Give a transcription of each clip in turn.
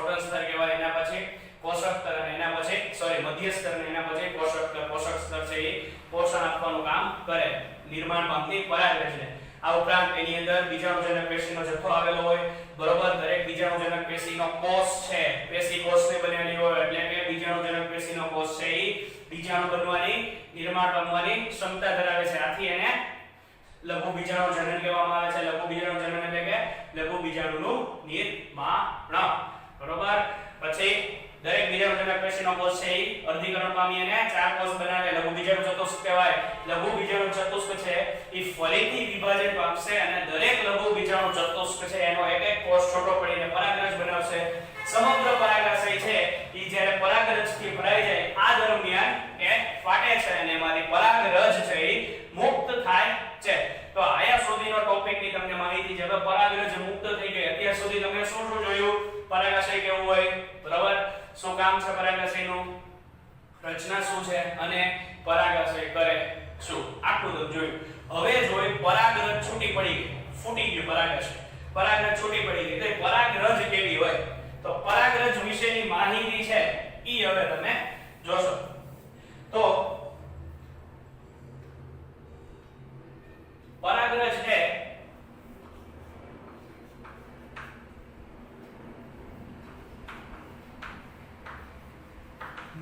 ચોટન સ્તર કહેવાય, એના પછી કોષક સ્તર અને એના પછી મધ્ય સ્તર અને એના પછી કોષક સ્તર. કોષક સ્તર છે એ પોષણ આપવાનું કામ કરે નિર્માણ પામતી પરાગરજને. આ ઉપરાંત એની અંદર બીજાણુજનક પેશીનો જથ્થો આવેલો હોય, બરોબર. દરેક બીજાણુજનક પેશીનો કોષ છે પેશી કોષને બનેલી હોય, એટલે કે બીજાણુજનક પેશીનો કોષ છે એ બીજાણુ બનવાની નિર્માણ પામવાની ક્ષમતા ધરાવે છે. આથી એને લઘુ બીજાણુ જનન કહેવામાં આવે છે. લઘુ બીજાણુ જનન એટલે કે લઘુ બીજાણુનું નિર્માણ, બરોબર. પછી દરેક બીજાણુજનક પેશીનો કોષ છે એ અર્ધીકરણ પામી અને ચાર કોષ બનાવે, લઘુ બીજાણુ ચતુષ્ક કહેવાય. લઘુ બીજાણુ ચતુષ્ક છે એ ફરીથી વિભાજન પામશે અને દરેક લઘુ બીજાણુ ચતુષ્ક છે એનો એક એક કોષ છોટો પડીને પરાગરજ બનાવશે. સમગ્ર પરાગાશય છે એ જ્યારે પરાગરજથી ભરાઈ જાય આ દરમિયાન એ ફાટે છે અને એમાંથી પરાગરજ છે એ મુક્ત થાય છે. તો આયા સુધીનો ટોપિકની તમને માહિતી છે. હવે પરાગરજ મુક્ત થઈ ગઈ. અત્યાર સુધી તમે શું શું જોયું? પરાગાશય કેવું હોય, બરાબર. શું કામ છે પરાગાશયનું, રચના શું છે અને પરાગાશય કરે શું, આટલું તો જોયું. હવે જોઈ પરાગરજ છૂટી પડી ગઈ, ફૂટી ગયું પરાગાશય. પરાગરજ છૂટી પડી ગઈ તો પરાગરજ કેવી હોય? તો પરાગરજ વિશેની માહિતી છે ઈ હવે તમે જોશો. તો પરાગરજ છે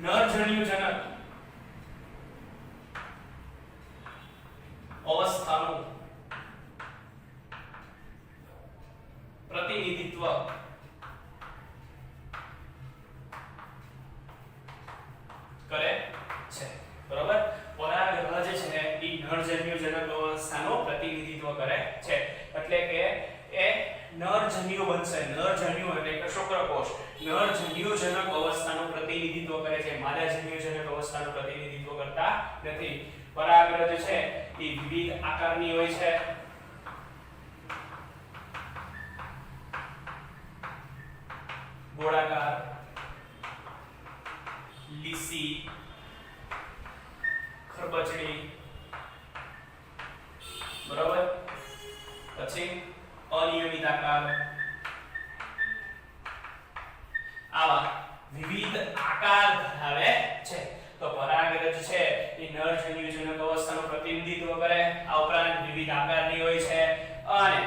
નરજન્યુજનક અવસ્થાનું પ્રતિનિધિત્વ કરે છે, બરોબર. પરાગરજ છે એ નરજન્યુજનક અવસ્થાનું પ્રતિનિધિત્વ કરે છે. એટલે કે એ નરજન્યુ બનશે. નરજન્યુ એટલે કે શુક્રકોષ નરજન્યુજનક અવસ્થાનું પ્રતિનિધિત્વ કરે છે, માદાજન્યુજનક અવસ્થાનું પ્રતિનિધિત્વ કરતા નથી. પરાગરજ છે એ વિવિધ આકારની હોય છે. ગોળાકાર, લીસી, ખરબચડી, બરોબર. પછી અનિયમિત આકાર, આવા વિવિધ આકાર ધરાવે છે. તો પરાગરજ છે એ નરજન્યુજનક અવસ્થાનું પ્રતિનિધિત્વ કરે. આ ઉપરાંત વિવિધ આકારની હોય છે અને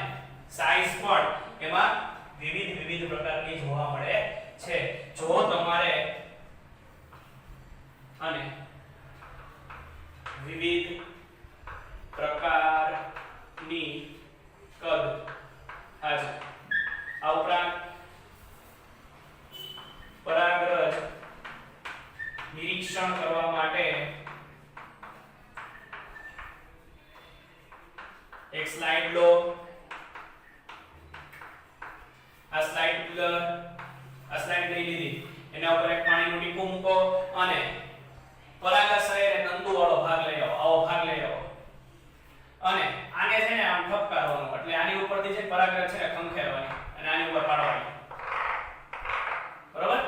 સાઈઝ પણ એમાં વિવિધ પ્રકારની જોવા મળે છે. જો તમારે અને વિવિધ પ્રકારની કદ હાજર. આ ઉપરાંત પરાગરજ નિરીક્ષણ કરવા માટે એક સ્લાઇડ લો. આ સ્લાઇડ લઈ લીધી, એના ઉપર એક પાણીનું ટીપું મૂકો અને પરાગાશય અને તંતુવાળો ભાગ લઈ આવો. આવો ભાગ લઈ આવો અને આને છે ને આમ ઠપકારવાનું, એટલે આની ઉપરથી છે પરાગરજ છે ખંખેરવાની અને આની ઉપર પાડવાની, બરોબર.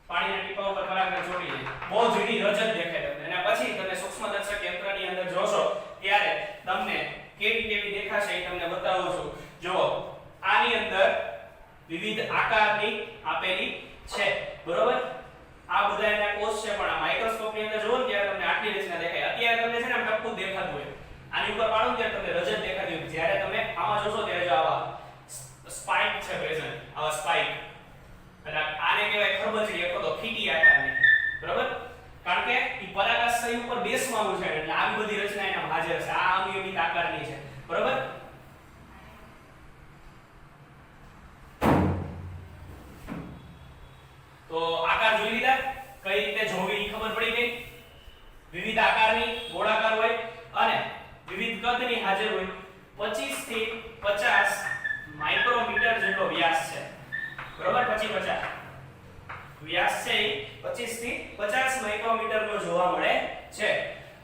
પાણીના ટીપા ઉપર પરાગરજ ચોટી જાય. બહુ ઝીણી રજ દેખાય તમને. અને પછી તમે સૂક્ષ્મદર્શક યંત્રની અંદર જોશો ત્યારે તમને કેવી દેખાશે એ તમને બતાવું છું. જો આની અંદર વિવિધ આકારની આપેલી છે, બરોબર. આ બધા એના કોષ છે પણ આ માઇક્રોસ્કોપની અંદર જોવો ને ત્યારે તમને આટલી રચના દેખાય. અત્યારે તમને છે ને ટપકું દેખાતું હોય, આની ઉપર પાડો ત્યારે તમને રજ દેખાતી હોય. જ્યારે તમે આમાં જોશો ત્યારે જો આવા સ્પાઇક છે પ્રેઝન્ટ, આવા સ્પાઇક, એટલે આને કહેવાય ખરબચડી અથવા તો ફીટી આકારની, બરોબર. કારણ કે ઈ પરાગાશય ઉપર બેસવાનું છે એટલે આવી બધી રચના એના હાજર છે. આ અનિયમિત આકારની છે, બરોબર. તો આકાર જોઈ લીધા, કઈ રીતે જોવી ખબર પડી ગઈ. વિવિધ આકારની ગોળાકાર હોય અને વિવિધ કદની હાજર હોય. 25 થી 50 માઇક્રોમીટર જેટલો વ્યાસ છે, બરોબર. 50 વ્યાસ છે 25 થી 50 માઇક્રોમીટરનો જોવા મળે છે.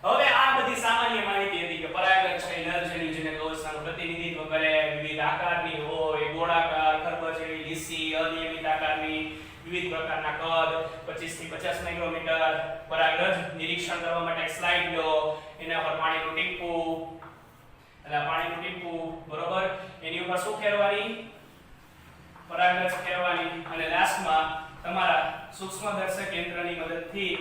હવે આ બધી સામાન્ય માહિતી હતી કે પરાગરજ છે નરજન્યુજનક અવસ્થાનું પ્રતિનિધિત્વ કરે, વિવિધ આકારની હોય, ગોળાકાર, ખરબચડી, લીસી, અનિયમિત આકારની, વિવિધ પ્રકારના કદ, 25 થી 50 માઇક્રોમીટર. પરાગરજ નિરીક્ષણ કરવા માટે એક સ્લાઇડ લો, એના પર પાણીનું ટીપું, એટલે પાણીનું ટીપું, બરોબર. એની ઉપર શું ખેરવાની? પરાગરજ ખેરવાની. તમારા સૂક્ષ્મદર્શક યંત્રની મદદથી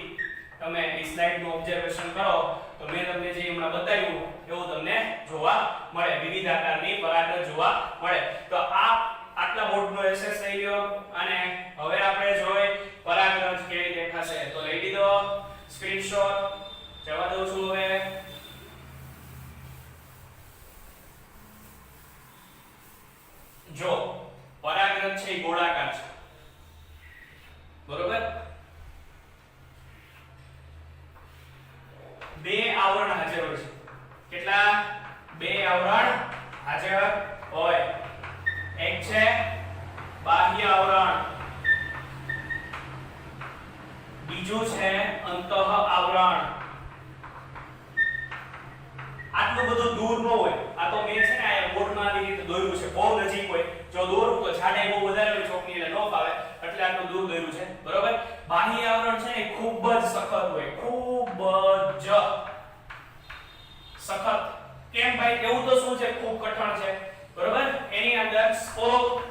તમે એ સ્લાઇડનું ઓબ્ઝર્વેશન કરો તો મેં તમને જે હમણાં બતાવ્યું એવું તમને જોવા મળે, વિવિધ આકારની પરાગરજ જોવા મળે. તો આ આટલા બોર્ડનો એસેસ થઈ ગયો અને હવે આપણે જોઈએ પરાગરજ કેવી દેખાશે. તો લઈ લીધો સ્ક્રીનશોટ, જવા દઉં છું. હવે જો પરાગરજ છે એ ગોળાકાર છે, બરોબર. બે આવરણ હાજર હોય છે. કેટલા? બે આવરણ હાજર હોય. એક છે બાહ્ય આવરણ, બીજું છે અંતઃ આવરણ. આટલું બધું દૂર ન હોય. આ તો મેં છે ને આ બોર્ડમાં આવી રીતે દોર્યું છે, બહુ નજીક હોય. જો દોરું તો જાડાઈ બહુ વધારે હોય ચોકની એટલે ન ફાવે, એટલે આટલું દૂર દોર્યું છે, બરોબર. બાહ્ય આવરણ છે ને ખૂબ જ સખત હોય, ખૂબ જ સખત. કેમ ભાઈ? એવું તો શું છે ખૂબ કઠણ છે, બરોબર. એની અંદર સ્પોરોપોલિન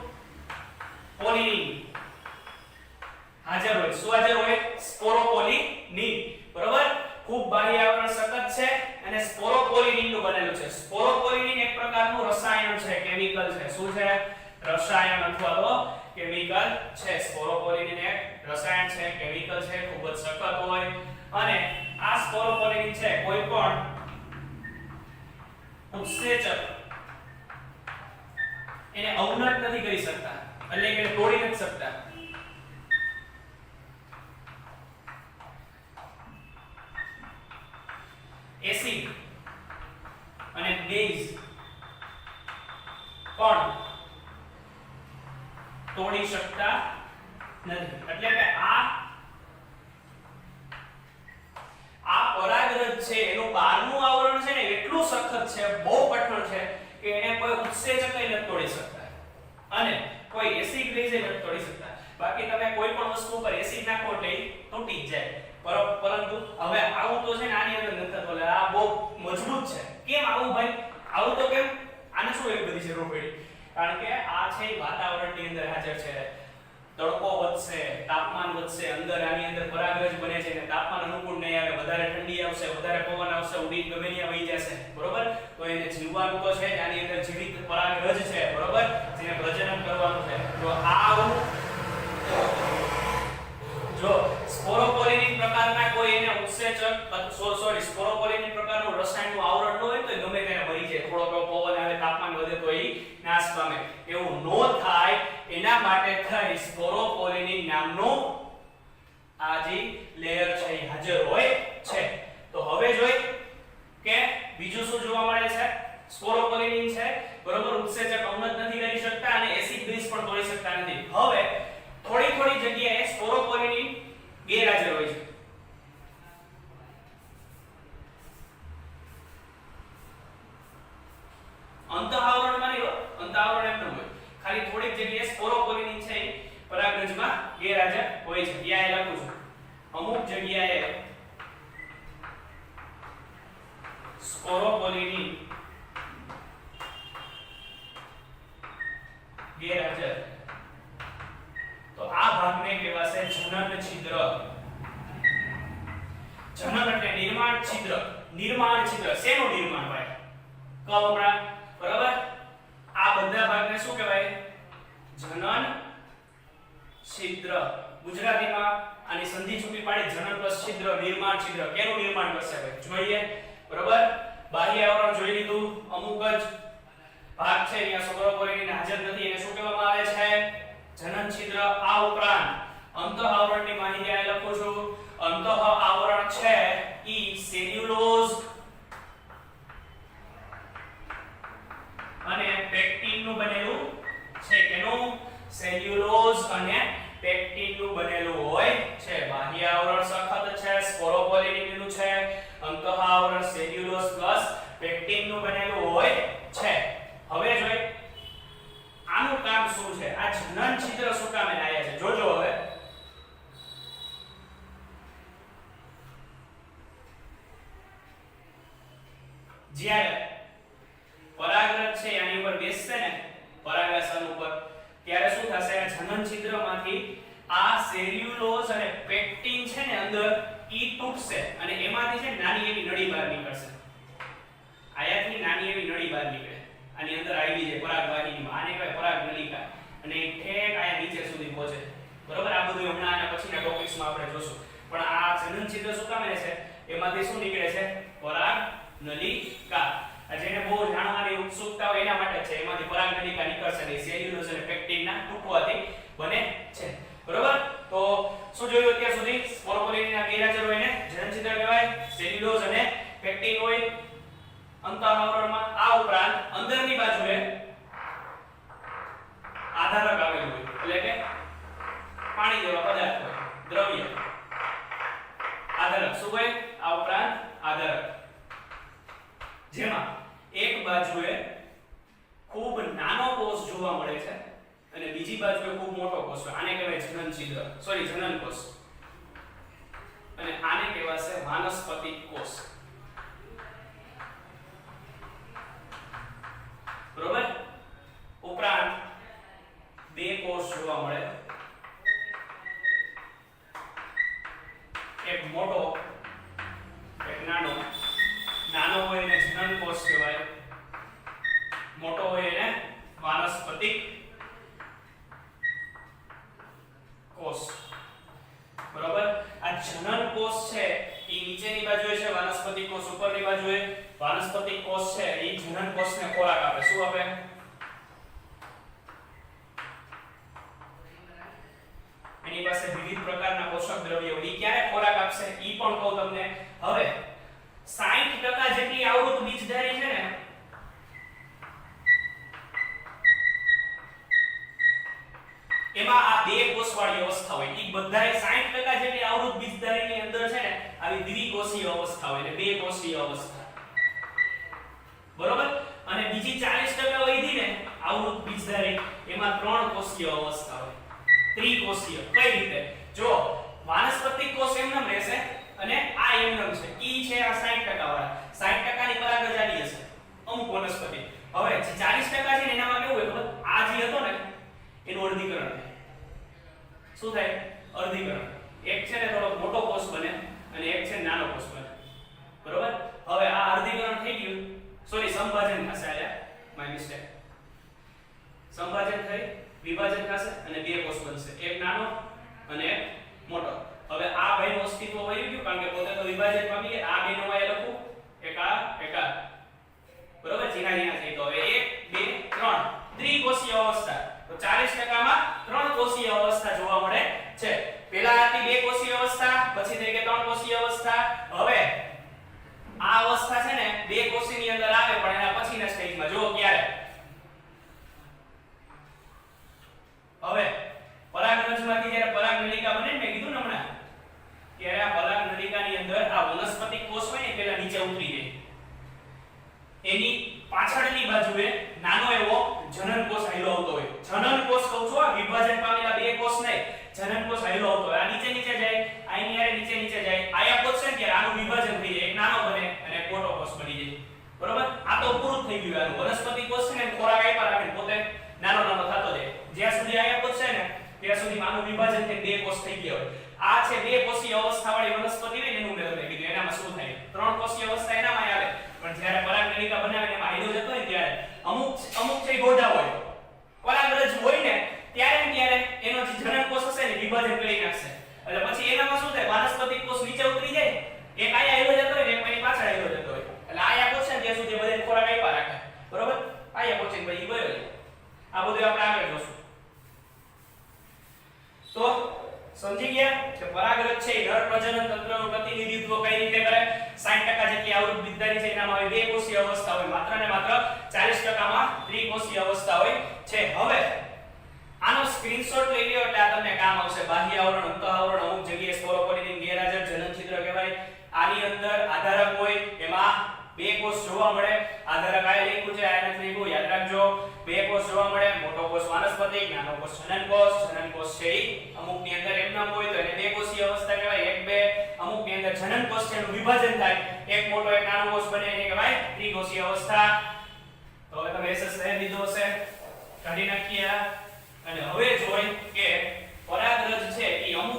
હાજર હોય. શું હાજર હોય? સ્પોરોપોલિન, બરોબર. ખૂબ બાહ્ય આવરણ સખત છે અને સ્પોરોપોલિન નું બનેલું છે. સ્પોરોપોલિન એક પ્રકારનું રસાયણ છે, કેમિકલ છે. શું છે? રસાયણ અથવા તો કેમિકલ છે. સ્પોરોપોલિન એક રસાયણ છે, કેમિકલ છે, ખૂબ જ સખત હોય. અને આ સ્પોરોપોલિન છે કોઈ પણ ઉત્સેચક એને અવનત નથી કરી શકતા, એટલે કે તોડી નથી શકતા. એસિડ અને બેઝ પણ તોડી શકતા નથી. એટલે કે આ પરાગરજ છે એનું બહારનું આવરણ છે ને એટલું સખત છે, બહુ કઠણ છે કે એને કોઈ ઉત્સેચક નથી તોડી શકતા અને કોઈ એસિડ બેઝ નથી તોડી શકતા. બાકી તમે કોઈ પણ વસ્તુ પર એસિડ નાખો એટલે તૂટી જ જાય. પરંતુ હવે આવું તો છે ને આની અંદર નથી થતું. એટલે આ બહુ મજબૂત છે. કેમ આવું ભાઈ? આવું તો કેમ? આને શું એક બધી જરૂર પડી? કારણ કે આ છે વાતાવરણની અંદર હાજર છે. તડકો વધશે, તાપમાન વધશે, અંદર આની અંદર પરાગરજ બને છે અને તાપમાન અનુકૂળ નહીં આવે, વધારે ઠંડી આવશે, વધારે પવન આવશે, ઉડી ગમે ત્યાં વહી જશે, બરોબર. તો એને જીવવાનું તો છે જ, આની અંદર જીવિત પરાગરજ છે, બરોબર, જેને પ્રજનન કરવાનું છે. તો આવું જો સ્પોરોપોલિન પ્રકારના કોઈ એને ઉત્સેચક સ્પોરોપોલિન પ્રકારનું રસાયણનું આવરણ ન હોય તો ગમે તેને મરી જાય. થોડો પવન આવે, તાપમાન વધે તો એ નાશ પામે. એવું ન થાય એના માટે થઈ સ્પોરોપોલિન નામનું આ જે લેયર છે એ હાજર હોય છે. તો હવે જોઈ કે બીજું શું જોવા મળે છે? સ્પોરોપોલિન છે, બરોબર, ઉત્સેચક અવનત નથી કરી શકતા અને એસિડ બેઝ પણ તોડી શકતા નથી. હવે થોડી જગ્યાએ સ્પોરોપોલિન ગેરહાજર હોય છે. અંતઃ આવરણમાં નહીં, અંતઃ આવરણ એમ ન હોય, ખાલી થોડીક જગ્યાએ સ્પોરોપોલિન છે પરાગરજમાં ગેરહાજર હોય છે. ત્યાં લખું છું અમુક જગ્યાએ સ્પોરોપોલિન ગેરહાજર. તો આ ભાગને કહેવાશે જનન છિદ્ર. જનન એટલે નિર્માણ, છિદ્ર નિર્માણ છિદ્ર. શેનું નિર્માણ ભાઈ? કવળા, બરાબર. આ બધા ભાગને શું કહેવાય? જનન છિદ્ર. ગુજરાતીમાં આની સંધિ છૂટી પાડી જનન પ્લસ છિદ્ર, નિર્માણ છિદ્ર. કેનું નિર્માણ કરશે ભાઈ? જોઈએ, બરાબર. બાહ્ય આવરણ જોઈ લીધું, અમુક જ ભાગ છે અહીંયા સ્પોરોપોલિન હાજર નથી, એને શું કહેવામાં આવે છે? જનન છિદ્ર. આ ઉપરાંત અંતઃ આવરણની માહિતી આ લખું છું. અંતઃ આવરણ છે ઈ સેલ્યુલોઝ અને પેક્ટિન નું બનેલું છે. કેનું? સેલ્યુલોઝ અને પેક્ટિન નું બનેલું હોય છે. બાહ્ય આવરણ સખત છે, સ્પોરોપોલિન નું છે. અંતઃ આવરણ સેલ્યુલોઝ પ્લસ પેક્ટિન નું બનેલું હોય છે. હવે જોઈ આનું કામ શું છે? આ જનન છિદ્ર શું કામે આવ્યા છે? જોજો હવે. જ્યારે પરાગરજ છે આની ઉપર બેસશે ને પરાગાસન ઉપર, ત્યારે શું થશે? જનન છિદ્રમાંથી આ સેલ્યુલોઝ અને પેક્ટિન છે ને અંદર ઈ તૂટશે અને એમાંથી છે નાની એવી નળી બહાર નીકળશે. આયાથી નાની એવી નળી બહાર નીકળે. આની અંદર આવી જાય પરાગવાહિનીમાં. આને કહેવાય પરાગનલિકા અને ઠેક આયા નીચે સુધી પહોંચે. બરોબર? આ બધું હમણાં આના પછીના ટોપિક્સમાં આપણે જોશું. પણ આ જનન છિદ્ર શું કામ છે? એમાંથી શું નીકળે છે? પરાગનલિકા. જેને બહુ જાણવાની ઉત્સુકતા હોય એના માટે છે. એમાંથી પરાગનલિકા નીકળશે ને સેલ્યુલોઝ અને પેક્ટિનના તૂટવાથી બને છે. બરોબર? તો શું જોયું અત્યાર સુધી? સ્પોરોપોલિનના ગેરહાજર હોય ને જનનછિદ્ર કહેવાય. સેલ્યુલોઝ અને પેક્ટિન હોય અંતઃઆવરણમાં. આ ઉપરાંત અંદરની બાજુએ આધારક આવેલું હોય, એટલે કે પાણી જેવા પદાર્થ હોય, દ્રવ્ય આધારક. શું હોય? આ ઉપરાંત આધારક, જેમાં એક બાજુએ ખૂબ નાનો કોષ જોવા મળે છે અને બીજી બાજુએ ખૂબ મોટો કોષ હોય. આને કહેવાય જનન છિદ્ર, સોરી જનન કોષ, અને આને કહેવાશે વાનસ્પતિક કોષ. બરોબર? ઉપરાંત બે કોષ જોવા મળે, એક મોટો એક નાનો. નાનો હોય એને જનન કોષ કહેવાય, મોટો હોય એને વાનસ્પતિક કોષ. બરોબર? આ જનન કોષ છે એ નીચેની બાજુએ છે, વાનસ્પતિક કોષ ઉપરની બાજુએ. વાનસ્પતિક કોષ છે એ જનન કોષને ખોરાક આપે. શું આપે? એની પાસે વિવિધ પ્રકારના પોષક દ્રવ્યો હોય. એ ક્યારે ખોરાક આપશે એ પણ કહું તમને. હવે 60% જેટલી આવૃત બીજધારી છે ને એમાં આ બે કોષવાળી અવસ્થા હોય. એ બધાય 60% જેટલી આવૃત બીજધારીની અંદર છે ને આવી દ્વિકોષીય અવસ્થા હોય એટલે બે કોષીય અવસ્થા. બરોબર? અને બીજી 40% વધી ને આવૃત બીજધારી એમાં ત્રણ કોષીય અવસ્થા હોય, ત્રિકોષીય. કઈ રીતે? જો વાનસ્પતિક કોષ એમનેમ રહેશે અને આ એમનેમ છે. ઈ છે આ 60% વાળા. 60% ની પરાગરજાલી હશે અમુક વનસ્પતિ. હવે જે 40% છે ને એનામાં કેવું હોય ખબર? આ જે હતો ને એનું અર્ધીકરણ થાય. શું થાય? અર્ધીકરણ. એક છે ને થોડો મોટો કોષ બને અને એક છે નાનો કોષ બને. બરોબર? હવે આ અર્ધીકરણ થઈ ગયું, સોરી સંભાજન થશે. આયા માય મિસ્ટેક. સંભાજન થઈ વિભાજન થશે અને બે કોષ બનશે, એક નાનો અને એક મોટો. હવે આ ભાઈનું અસ્તિત્વ વયું ગયું કારણ કે પોતે તો વિભાજન પામી ગયા. આ બેનો વાય લખું, એક આ. બરોબર? જીના જીના થઈ. તો હવે 1 2 3 ત્રિકોષીય અવસ્થા. તો 40% માં ત્રણ કોષીય અવસ્થા જોવા મળે છે. પહેલા હતી બે કોષીય અવસ્થા, પછી થઈ ગઈ ત્રણ કોષીય અવસ્થા. હવે આ અવસ્થા છે ને બે કોષીની અંદર આવે પણ એના પછીના સ્ટેજમાં. જો ક્યારે? હવે પરાગરજમાંથી જ્યારે પરાગનલિકા બને ને, મેં કીધું ને હમણાં, ત્યારે આ પરાગનલિકાની અંદર આ વનસ્પતિક કોષ હોય ને પેલા નીચે ઉતરી જાય. એની પાછળની બાજુએ નાનો એવો જનન કોષ હાઈલો આવતો હોય. જનન કોષ કહું છું, વિભાજન પામેલા બે કોષ નહીં, જનન કોષ હાઈલો આવતો હોય. આ નીચે નીચે જાય, આની યારે નીચે નીચે જાય. આયા કોષ છે ને ત્યારે આનું વિભાજન થઈ જાય, એક નાનો બને અને એક મોટો કોષ બની જાય. બરોબર? આ તો પૂરું થઈ ગયું. આનું વનસ્પતિક કોષ છે ને ખોરાક આપ્યા રાખે પોતે નાનો નાનો થતો જાય. જ્યાં સુધી આયા કોષ છે ને ત્યાં સુધી આનું વિભાજન થઈ બે કોષ થઈ ગયા હોય. આ છે બે કોષીય અવસ્થાવાળી વનસ્પતિ હોય ને એનું મેં તમને કીધું. એનામાં શું થાય? ત્રણ કોષીય અવસ્થા એનામાં આવે. પણ જ્યારે પરાગનલિકા બનાવીને એમાં હાઈલો જતો હોય ત્યારે અમુક છે ગોઢા હોય. પરાગરજ હોય ને ત્યારે એનો જે જનન કોષ હશે ને વિભાજન કરી નાખશે. એટલે પછી એનામાં શું થાય? વાનસ્પતિક કોષ નીચે ઉતરી જાય, એક આયા હાઈલો જતો હોય ને એક એની પાછળ હાઈલો જતો હોય. એટલે આયા કોષ છે ત્યાં સુધી બધે ખોરાક આપ્યા રાખે. બરોબર? આયા કોષ ને પછી ગયો. આ બધું આપણે આગળ જોશું. તો સમજી ગયા કે પરાગરજ છે એ નર પ્રજનન તંત્રનું પ્રતિનિધિત્વ કઈ રીતે કરે? 60% જેટલી આવૃત બીજધારી છે એનામાં બે કોષીય અવસ્થા હોય, માત્ર ને માત્ર 40% માં ત્રિકોષીય અવસ્થા હોય છે. હવે આનો સ્ક્રીનશોટ લઈ લ્યો એટલે આ તમને કામ આવશે. બાહ્ય આવરણ, અંતઃ આવરણ, અમુક જગ્યાએ સ્પોરોપોલિન ગેરહાજર, જનન છિદ્ર કહેવાય. આની અંદર આધારક હોય, એમાં બે કોષ જોવા મળે. આધારક આ લખ્યું છે, આ નથી લખ્યું, યાદ રાખજો. બે કોષ જોવા મળે, મોટો કોષ વાનસ્પતિક, નાનો કોષ જનન કોષ. જનન કોષ છે અમુક ની અંદર એમનામ હોય તો એને બે કોષીય અવસ્થા કહેવાય. એક બે અમુક ની અંદર જનન કોષ છે એનું વિભાજન થાય, એક મોટો એક નાનો કોષ બને એને કહેવાય ત્રિકોષીય અવસ્થા. તો હવે તમે એસએસ લઈ લીધો હશે, કાઢી નાખીએ. અને હવે જોઈ કે પરાગરજ છે એ અમુક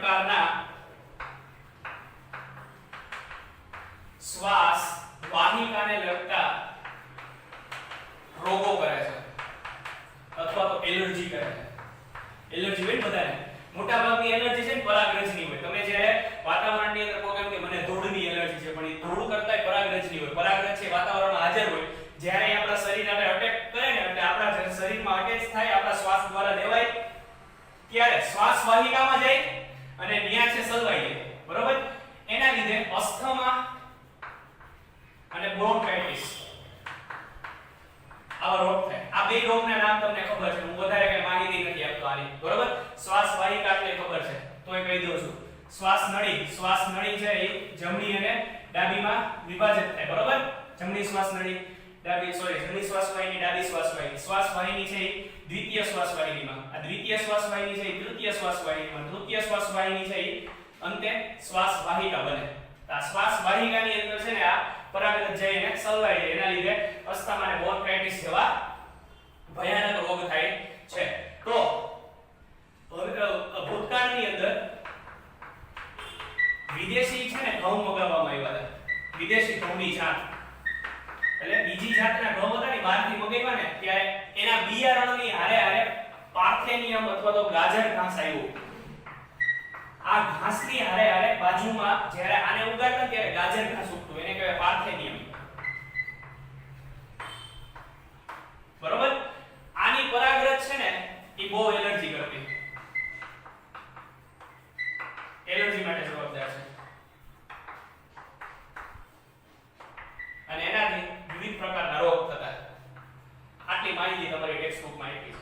પ્રકારના શ્વાસ વાહિકાને લગતા રોગો કરે છે અથવા તો એલર્જી કરે છે. એલર્જી હોય બધાને, મોટા ભાગની એલર્જી છે ને પરાગરજની હોય. તમે જ્યારે વાતાવરણની અંદર કહો કે મને ધૂળની એલર્જી છે, પણ એ ધૂળ કરતાંય પરાગરજની હોય. પરાગરજ છે વાતાવરણમાં હાજર હોય. જ્યારે આપણા શરીર આપણે અટેક કરે ને એટલે આપણા શરીરમાં અટેચ થાય, આપણા શ્વાસ દ્વારા લેવાય, ત્યારે શ્વાસ વાહિકામાં જાય અને ન્યા છે સલવાઈ જાય. બરોબર? એના લીધે અસ્થમા અને બ્રોન્કાઇટિસ આવા રોગ થાય. આ બે રોગના નામ તમને ખબર છે, હું વધારે કઈ માહિતી નથી આપતો આની. બરોબર? શ્વાસ વાહિકા એટલે ખબર છે તોય કહી દઉં છું. શ્વાસ નળી છે એ જમણી અને ડાબીમાં વિભાજિત થાય. બરોબર? જમણી શ્વાસ નળી, જમણી શ્વાસ વાહિની, ડાબી શ્વાસ વાહિની. શ્વાસ વાહિની છે એ દ્વિતીય શ્વાસ વાહિનીમાં, આ દ્વિતીય શ્વાસ વાહિની છે એ તૃતીય શ્વાસ વાહિનીમાં, તૃતીય શ્વાસ વાહિની છે એ અંતે શ્વાસ વાહિકા બને. આ શ્વાસ વાહિકાની અંદર છે ને આ પરાગરજ જઈને સલવાઈ જાય, એના લીધે અસ્થમા અને બ્રોન્કાઇટિસ જેવા ભયાનક રોગ થાય છે. તો ભૂતકાળની અંદર વિદેશી છે ને ઘઉં મગાવવામાં આવ્યા હતા. વિદેશી ઘઉંની જાત, એટલે બીજી જાતના ઘઉં હતા ને બહારથી મગાવ્યા ને ત્યારે એના બિયારણની હારે પાર્થેનિયમ અથવા તો ગાજર ઘાસ આવ્યું. આ ઘાસની હારે બાજુમાં જ્યારે આને ઉગાડતા ત્યારે ગાજર ઘાસ ઉગતું, એને કહેવાય પાર્થેનિયમ. બરોબર? આની પરાગરજ છે ને એ બહુ એલર્જી કરતી, એલર્જી માટે જવાબદાર છે અને એનાથી વિવિધ પ્રકારના રોગ થતા. આટલી માહિતી તમારી ટેક્સ્ટ બુકમાં આપી છે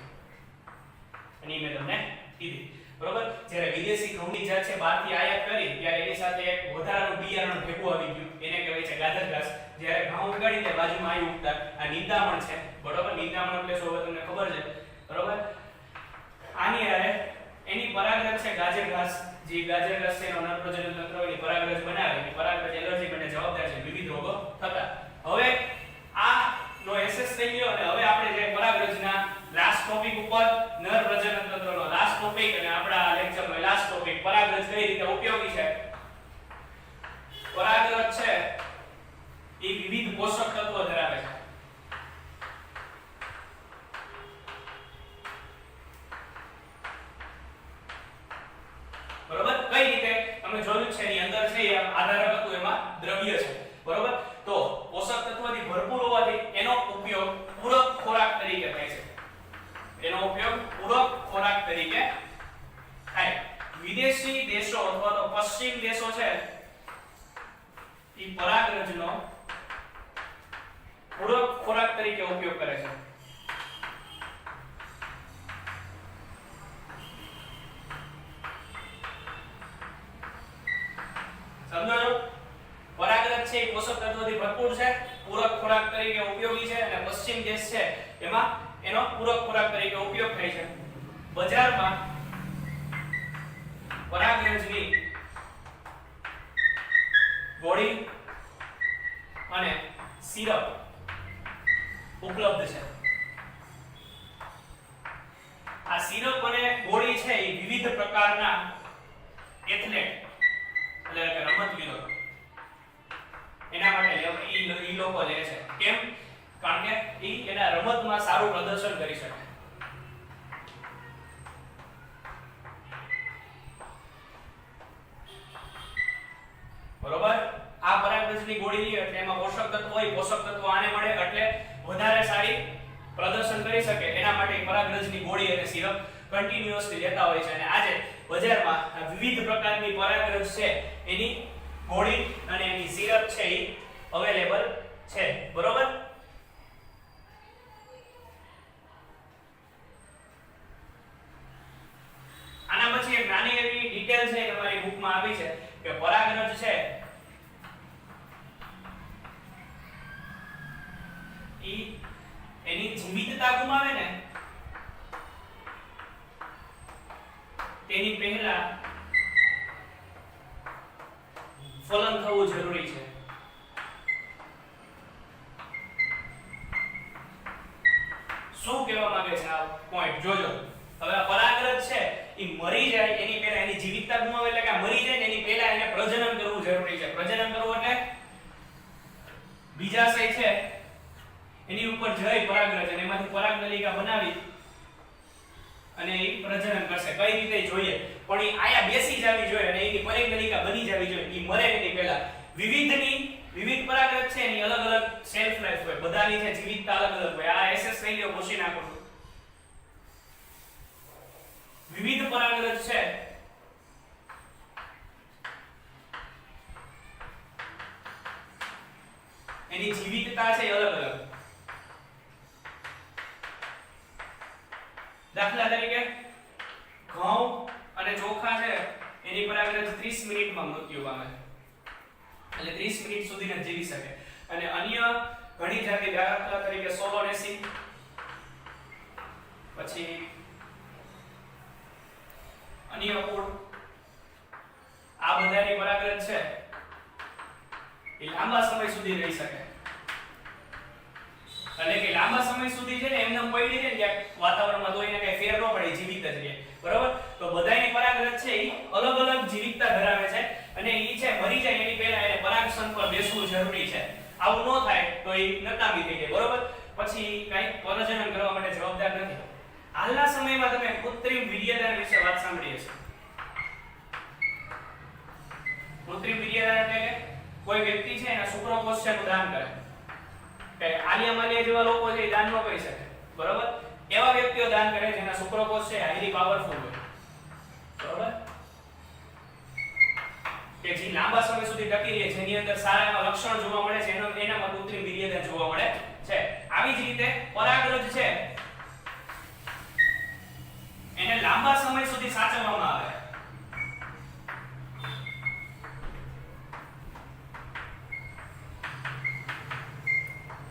અને મેં તમને કીધી. બરોબર? જ્યારે વિદેશી ઘઉંની જાત છે બહારથી આયાત કરી ત્યારે એની સાથે એક વધારાનું બિયારણ ભેગું આવી ગયું, એને કહેવાય છે ગાજર ઘાસ. જ્યારે ઘઉં ઉગાડી તે બાજુમાં આવી ઉગતા. આ નિંદામણ છે. બરોબર? નિંદામણ એટલે શું હવે તમને ખબર છે. બરોબર? આની હારે એની પરાગરજ છે ગાજર ઘાસ. જે ગાજર ઘાસ છે એનો નરપ્રજનન તંત્ર એની પરાગરજ બનાવે, એની પરાગરજ એલર્જી માટે જવાબદાર છે, વિવિધ રોગો થતા. હવે આ નો એસેસ થઈ ગયો અને હવે આપણે જે પરાગરજના લાસ્ટ ટોપિક ઉપર નર પ્રજનન તંત્રનો લાસ્ટ ટોપિક અને આપણા લેક્ચરનો લાસ્ટ ટોપિક પરાગરજ કઈ રીતે ઉપયોગી છે. પરાગરજ છે એ વિવિધ પોષક તત્વો ધરાવે છે. બરોબર? કઈ રીતે તમે જોયું છે એની અંદર છે આધારક હતું, એમાં દ્રવ્ય છે. બરોબર? તો પોષક તત્વોથી ભરપૂર હોવાથી એનો ઉપયોગ પૂરક ખોરાક તરીકે થાય છે. એનો ઉપયોગ પૂરક ખોરાક તરીકે થાય. વિદેશી દેશો અથવા તો પશ્ચિમ દેશો છે એ પરાગરજનો પૂરક ખોરાક તરીકે ઉપયોગ કરે છે. સમજો છો? પરાગરજ છે એ પોષક તત્વોથી ભરપૂર છે, પૂરક ખોરાક તરીકે ઉપયોગી છે અને પશ્ચિમ દેશ છે એમાં એનો પૂરક ખોરાક તરીકે ઉપયોગ થાય છે. બજારમાં પરાગરજની ગોળી અને સિરપ ઉપલબ્ધ છે. આ સિરપ અને ગોળી છે એ વિવિધ પ્રકારના એથ્લેટ એટલે કે રમતવીરો એના માટે ઈ લોકો લે છે. કેમ? કારણ કે ઈ એના રમતમાં સારું પ્રદર્શન કરી શકે. બરોબર? આ પરાગરજની ગોળી લે એટલે એમાં પોષક તત્વો હોય, પોષક તત્વો આને મળે એટલે વધારે સારી પ્રદર્શન કરી શકે. એના માટે પરાગરજની ગોળી અને સિરપ કન્ટિન્યુઅસલી લેતા હોય છે અને આજે બજારમાં વિવિધ પ્રકારની પરાગરજ છે એની ગોળી અને એની સિરપ છે એ અવેલેબલ છે. બરોબર? આના પછી એક નાની એવી ડિટેલ છે તમારી બુકમાં આપી છે કે પરાગરજ છે એની જીવિતતા ગુમાવે ને તેની પહેલા ફલન થવું જરૂરી છે. શું કહેવા માંગે છે આ પોઈન્ટ જોજો. હવે આ પરાગરજ છે એ મરી જાય એની પહેલા એની જીવિતતા ગુમાવે એટલે પ્રજનન કરવું જરૂરી છે. પ્રજનન કરવું એટલે બીજાશય છે એની ઉપર જઈ પરાગરજ અને એમાંથી પરાગનલિકા બનાવી અને એ પ્રજનન કરશે. કઈ રીતે જોઈએ? પણ એ આયા બેસી જવી જોઈએ અને એની પરાગનલિકા બની જવી જોઈએ. એ મરે એની પહેલા. વિવિધ પરાગરજ છે એની અલગ અલગ સેલ્ફ લાઈફ હોય. બધાની છે જીવિતતા અલગ અલગ હોય. આ એસએસ લઈ લ્યો, પૂછી નાખો છો. વિવિધ પરાગરજ છે એની જીવિતતા છે અલગ અલગ. દાખલા તરીકે ઘઉં અને ચોખા છે એની પરાગરજ 30 મિનિટમાં મૃત્યુ પામે છે. એટલે 30 મિનિટ સુધી જ જીવી શકે. અને અન્ય ઘણી જાતિ, દાખલા તરીકે સોલોનેસી, પછી અન્ય ફૂડ, આ બધાની પરાગરજ છે એ લાંબા સમય સુધી રહી શકે. એટલે કે લાંબા સમય સુધી છે ને એમને પડી રહે ને વાતાવરણમાં, તો એને કઈ ફેર ન પડે, જીવિત જ રહે. બરોબર? તો બધાની પરાગરજ છે એ અલગ અલગ જીવિતતા ધરાવે છે અને ઈ છે મરી જાય એની પહેલા એને પરાગસન પર બેસવું જરૂરી છે. આવું ન થાય તો એ નકામી થઈ જાય. બરોબર? પછી કઈ પ્રજનન કરવા માટે જવાબદાર નથી. હાલના સમયમાં તમે કૃત્રિમ વીર્યદાન વિશે વાત સાંભળી હશે. કૃત્રિમ વીર્યદાન એટલે કે કોઈ વ્યક્તિ છે એના શુક્રકોષ છે નું દાન કરે. કે આલિયા માલિયા જેવા લોકો છે એ દાન ન કરી શકે. બરોબર? એવા વ્યક્તિઓ દાન કરે જેના શુક્રકોષ છે હાઈલી પાવરફુલ હોય. બરોબર? કે જે લાંબા સમય સુધી ટકી રહે, જેની અંદર સારા એવા લક્ષણ જોવા મળે છે, એનામાં કૃત્રિમ વીર્યદાન જોવા મળે છે. આવી જ રીતે પરાગરજ છે એને લાંબા સમય સુધી સાચવવામાં આવે.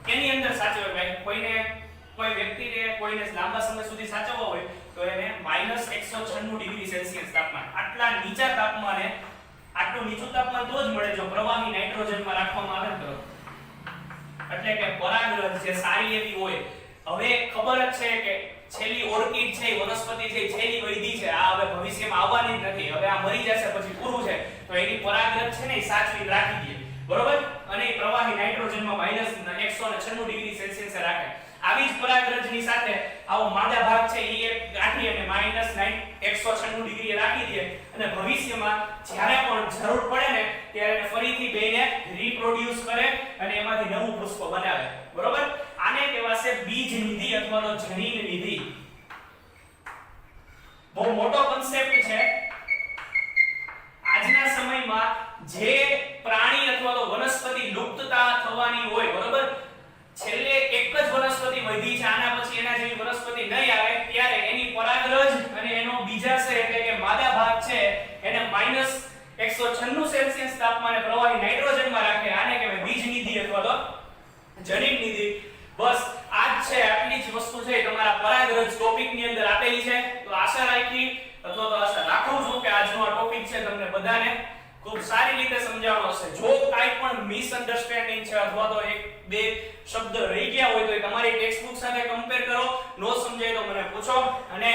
કેની અંદર સાચવે ભાઈ? કોઈ વ્યક્તિને કોઈને લાંબા સમય સુધી સાચવવા હોય તો એને -196 ડિગ્રી સેલ્સિયસ તાપમાન, આટલા નીચા તાપમાને, આટલું નીચું તાપમાન તો જ મળે જો પ્રવાહી નાઇટ્રોજનમાં રાખવામાં આવે તો. એટલે કે પરાગરજ જે સારી એવી હોય. હવે ખબર જ છે કે છેલ્લી ઓર્કિડ છે, વનસ્પતિ છે, છેલ્લી વૈદી છે, આ હવે ભવિષ્યમાં આવવાની જ નથી. હવે આ મરી જશે પછી પૂરું છે. તો એની પરાગરજ છે ને એ સાચવી રાખી દે. બરોબર? અને પ્રવાહી નાઇટ્રોજનમાં -196 ડિગ્રી સેલ્સિયસ રાખે. આવી જ પરાગરજની સાથે આવો માદા ભાગ છે એ એક ગાંઠી અને -196 ડિગ્રી રાખી દે અને ભવિષ્યમાં જ્યારે પણ જરૂર પડે ને ત્યારે ફરીથી બેને રીપ્રોડ્યુસ કરે અને એમાંથી નવું પુષ્પ બનાવે. બરોબર? આને કહેવાશે બીજ નિધિ અથવા તો જનીન નિધિ. બહુ મોટો કન્સેપ્ટ છે. આજના સમયમાં જે પ્રાણી અથવા તો વનસ્પતિ લુપ્તતા થવાની હોય, બરોબર, છેલ્લે એક જ વનસ્પતિ વધી છે, આના પછી એના જેવી વનસ્પતિ નહીં આવે, ત્યારે એની પરાગરજ અને એનો બીજાશય એટલે કે માદા ભાગ છે એને -196 સેલ્સિયસ તાપમાને પ્રવાહી નાઇટ્રોજનમાં રાખે. આને કહેવાય બીજ નિધિ અથવા તો જનીન નિધિ. બસ આ જ છે, આટલી જ વસ્તુ છે તમારા પરાગરજ ટોપિકની અંદર આપેલી છે. તો આશા રાખી અથવા તો આશા રાખું છું કે આજનો આ ટોપિક છે તમને બધાને ખૂબ સારી રીતે સમજાવવાનો હશે. જો કાઈ પણ મિસઅન્ડરસ્ટેન્ડિંગ છે અથવા તો એક બે શબ્દ રહી ગયા હોય તો એ તમારી ટેક્સ્ટ બુક સાથે કમ્પેર કરો. નો સમજાય તો મને પૂછો અને